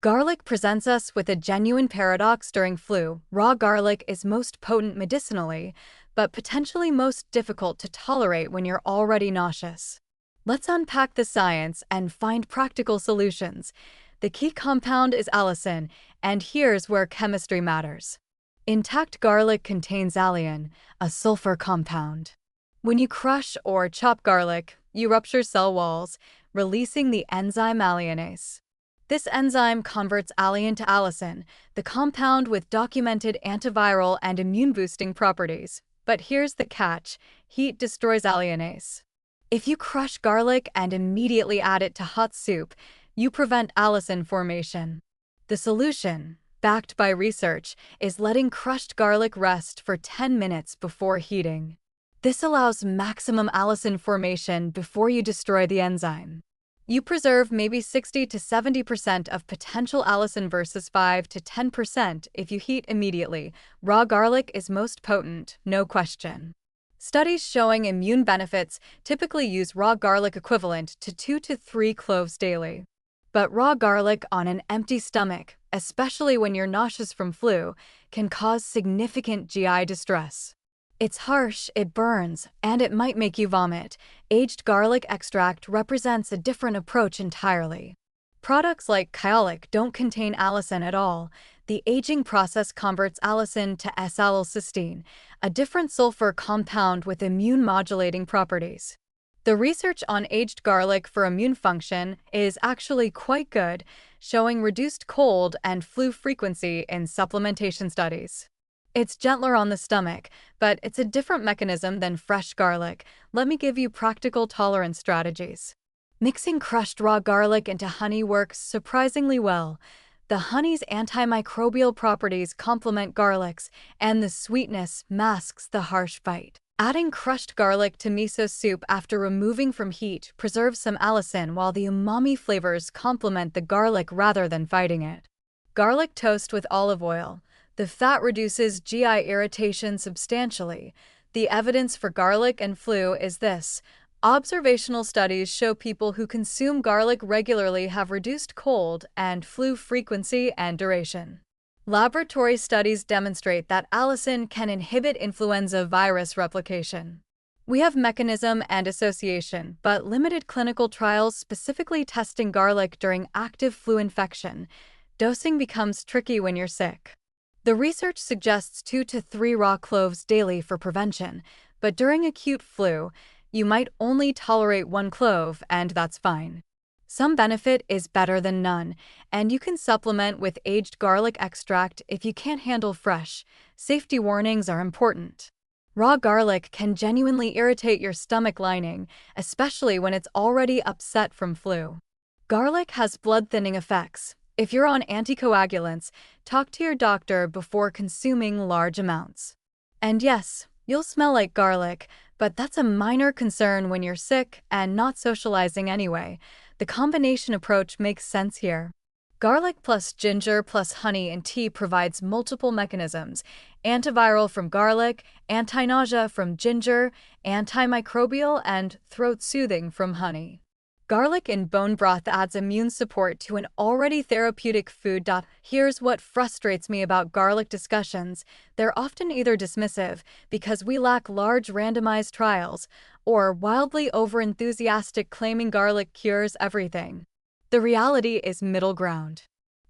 Garlic presents us with a genuine paradox during flu. Raw garlic is most potent medicinally, but potentially most difficult to tolerate when you're already nauseous. Let's unpack the science and find practical solutions. The key compound is allicin, and here's where chemistry matters. Intact garlic contains alliin, a sulfur compound. When you crush or chop garlic, you rupture cell walls, releasing the enzyme alliinase. This enzyme converts alliin to allicin, the compound with documented antiviral and immune-boosting properties. But here's the catch: heat destroys alliinase. If you crush garlic and immediately add it to hot soup, you prevent allicin formation. The solution, backed by research, is letting crushed garlic rest for 10 minutes before heating. This allows maximum allicin formation before you destroy the enzyme. You preserve maybe 60 to 70% of potential allicin versus 5 to 10% if you heat immediately. Raw garlic is most potent, no question. Studies showing immune benefits typically use raw garlic equivalent to 2 to 3 cloves daily. But raw garlic on an empty stomach, especially when you're nauseous from flu, can cause significant GI distress. It's harsh, it burns, and it might make you vomit. Aged garlic extract represents a different approach entirely. Products like Kyolic don't contain allicin at all. The aging process converts allicin to S-allylcysteine, a different sulfur compound with immune-modulating properties. The research on aged garlic for immune function is actually quite good, showing reduced cold and flu frequency in supplementation studies. It's gentler on the stomach, but it's a different mechanism than fresh garlic. Let me give you practical tolerance strategies. Mixing crushed raw garlic into honey works surprisingly well. The honey's antimicrobial properties complement garlic's, and the sweetness masks the harsh bite. Adding crushed garlic to miso soup after removing from heat preserves some allicin while the umami flavors complement the garlic rather than fighting it. Garlic toast with olive oil. The fat reduces GI irritation substantially. The evidence for garlic and flu is this: observational studies show people who consume garlic regularly have reduced cold and flu frequency and duration. Laboratory studies demonstrate that allicin can inhibit influenza virus replication. We have mechanism and association, but limited clinical trials specifically testing garlic during active flu infection. Dosing becomes tricky when you're sick. The research suggests 2 to 3 raw cloves daily for prevention, but during acute flu, you might only tolerate 1 clove, and that's fine. Some benefit is better than none, and you can supplement with aged garlic extract if you can't handle fresh. Safety warnings are important. Raw garlic can genuinely irritate your stomach lining, especially when it's already upset from flu. Garlic has blood-thinning effects. If you're on anticoagulants, talk to your doctor before consuming large amounts. And yes, you'll smell like garlic, but that's a minor concern when you're sick and not socializing anyway. The combination approach makes sense here. Garlic plus ginger plus honey in tea provides multiple mechanisms: antiviral from garlic, anti-nausea from ginger, antimicrobial, and throat-soothing from honey. Garlic in bone broth adds immune support to an already therapeutic food. Here's what frustrates me about garlic discussions: they're often either dismissive because we lack large randomized trials, or wildly overenthusiastic claiming garlic cures everything. The reality is middle ground.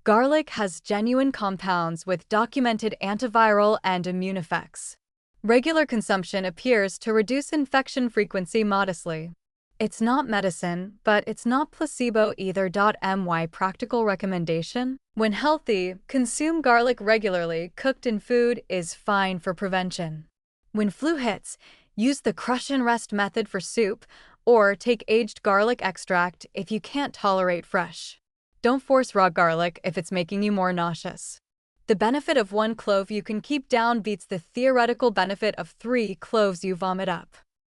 Garlic has genuine compounds with documented antiviral and immune effects. Regular consumption appears to reduce infection frequency modestly. It's not medicine, but it's not placebo either. My practical recommendation: when healthy, consume garlic regularly. Cooked in food is fine for prevention. When flu hits, use the crush and rest method for soup, or take aged garlic extract if you can't tolerate fresh. Don't force raw garlic if it's making you more nauseous. The benefit of 1 clove you can keep down beats the theoretical benefit of 3 cloves you vomit up.